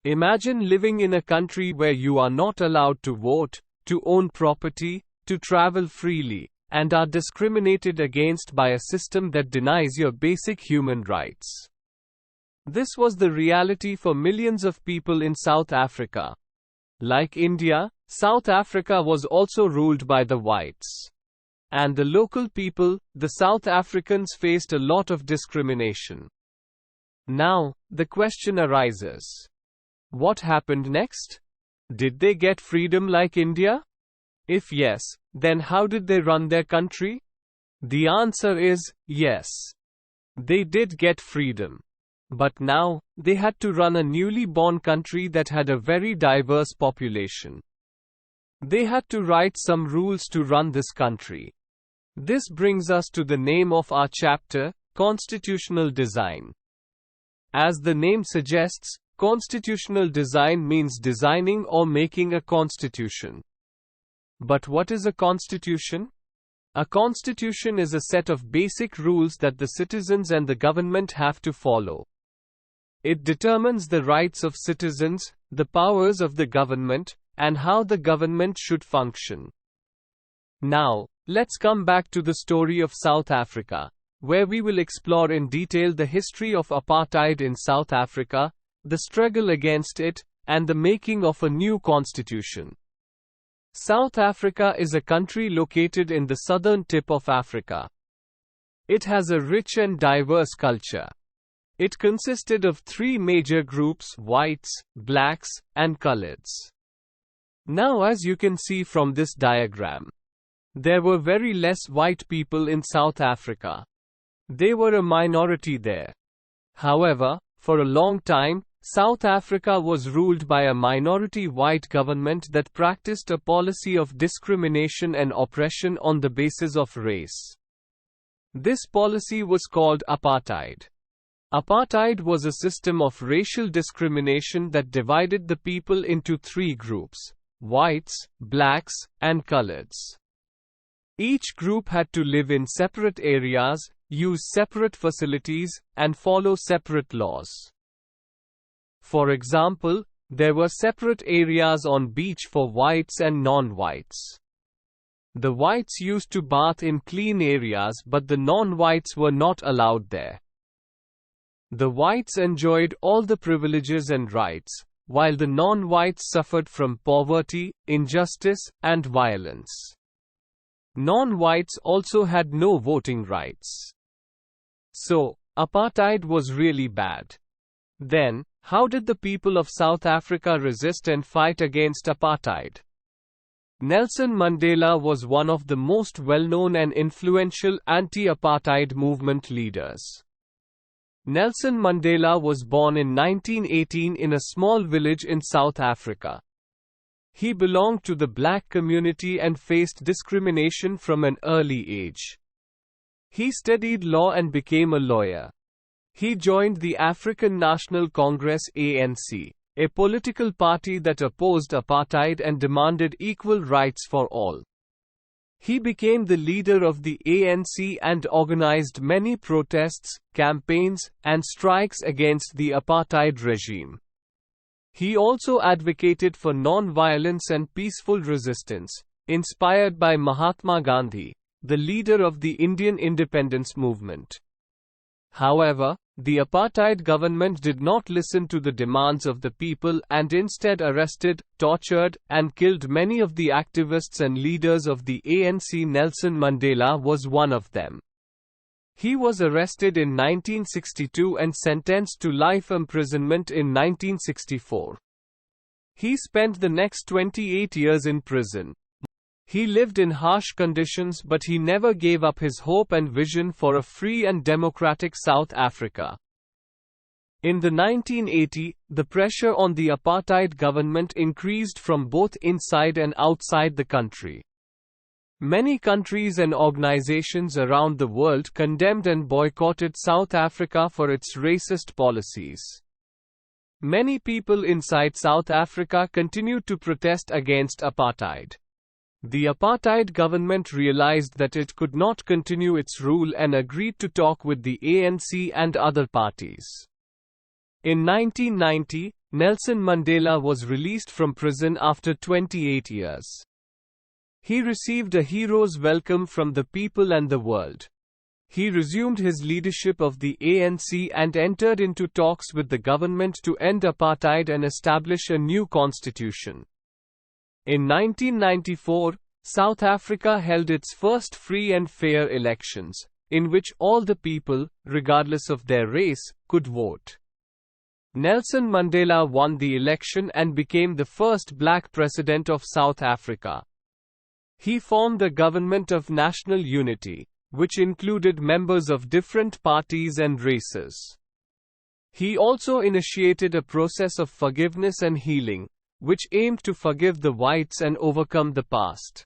Imagine living in a country where you are not allowed to vote, to own property, to travel freely, and are discriminated against by a system that denies your basic human rights. This was the reality for millions of people in South Africa. Like India, South Africa was also ruled by the whites. And the local people, the South Africans, faced a lot of discrimination. Now, the question arises. What happened next? Did they get freedom like India? If yes, then how did they run their country? The answer is yes. They did get freedom. But now, they had to run a newly born country that had a very diverse population. They had to write some rules to run this country. This brings us to the name of our chapter, Constitutional Design. As the name suggests, constitutional design means designing or making a constitution. But what is a constitution? A constitution is a set of basic rules that the citizens and the government have to follow. It determines the rights of citizens, the powers of the government, and how the government should function. Now, let's come back to the story of South Africa, where we will explore in detail the history of apartheid in South Africa, the struggle against it, and the making of a new constitution. South Africa is a country located in the southern tip of Africa. It has a rich and diverse culture. It consisted of three major groups: whites, blacks, and coloreds. Now, as you can see from this diagram, there were very less white people in South Africa. They were a minority there. However, for a long time, South Africa was ruled by a minority white government that practiced a policy of discrimination and oppression on the basis of race. This policy was called apartheid. Apartheid was a system of racial discrimination that divided the people into three groups: whites, blacks, and coloreds. Each group had to live in separate areas, use separate facilities, and follow separate laws. For example, there were separate areas on beach for whites and non-whites. The whites used to bath in clean areas, but the non-whites were not allowed there. The whites enjoyed all the privileges and rights, while the non-whites suffered from poverty, injustice, and violence. Non-whites also had no voting rights. So, apartheid was really bad. Then, how did the people of South Africa resist and fight against apartheid? Nelson Mandela was one of the most well-known and influential anti-apartheid movement leaders. Nelson Mandela was born in 1918 in a small village in South Africa. He belonged to the black community and faced discrimination from an early age. He studied law and became a lawyer. He joined the African National Congress (ANC), a political party that opposed apartheid and demanded equal rights for all. He became the leader of the ANC and organized many protests, campaigns, and strikes against the apartheid regime. He also advocated for non-violence and peaceful resistance, inspired by Mahatma Gandhi, the leader of the Indian independence movement. However, the apartheid government did not listen to the demands of the people and instead arrested, tortured, and killed many of the activists and leaders of the ANC. Nelson Mandela was one of them. He was arrested in 1962 and sentenced to life imprisonment in 1964. He spent the next 28 years in prison. He lived in harsh conditions, but he never gave up his hope and vision for a free and democratic South Africa. In the 1980s, the pressure on the apartheid government increased from both inside and outside the country. Many countries and organizations around the world condemned and boycotted South Africa for its racist policies. Many people inside South Africa continued to protest against apartheid. The apartheid government realized that it could not continue its rule and agreed to talk with the ANC and other parties. In 1990, Nelson Mandela was released from prison after 28 years. He received a hero's welcome from the people and the world. He resumed his leadership of the ANC and entered into talks with the government to end apartheid and establish a new constitution. In 1994, South Africa held its first free and fair elections, in which all the people, regardless of their race, could vote. Nelson Mandela won the election and became the first black president of South Africa. He formed a government of national unity, which included members of different parties and races. He also initiated a process of forgiveness and healing, which aimed to forgive the whites and overcome the past.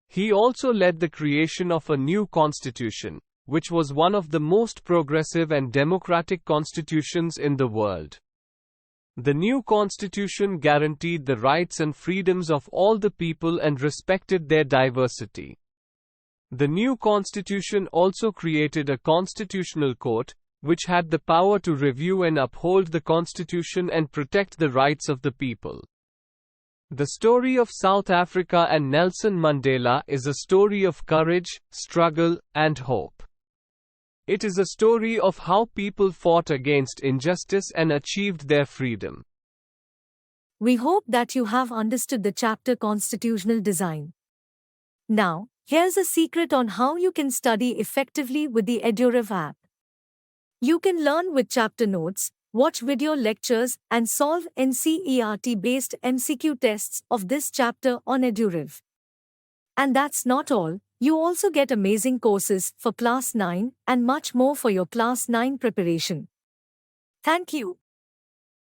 He also led the creation of a new constitution, which was one of the most progressive and democratic constitutions in the world. The new constitution guaranteed the rights and freedoms of all the people and respected their diversity. The new constitution also created a constitutional court, which had the power to review and uphold the constitution and protect the rights of the people. The story of South Africa and Nelson Mandela is a story of courage, struggle, and hope. It is a story of how people fought against injustice and achieved their freedom. We hope that you have understood the chapter Constitutional Design. Now, here's a secret on how you can study effectively with the EduRev app. You can learn with chapter notes, watch video lectures, and solve NCERT-based MCQ tests of this chapter on EduRev. And that's not all, you also get amazing courses for Class 9 and much more for your Class 9 preparation. Thank you.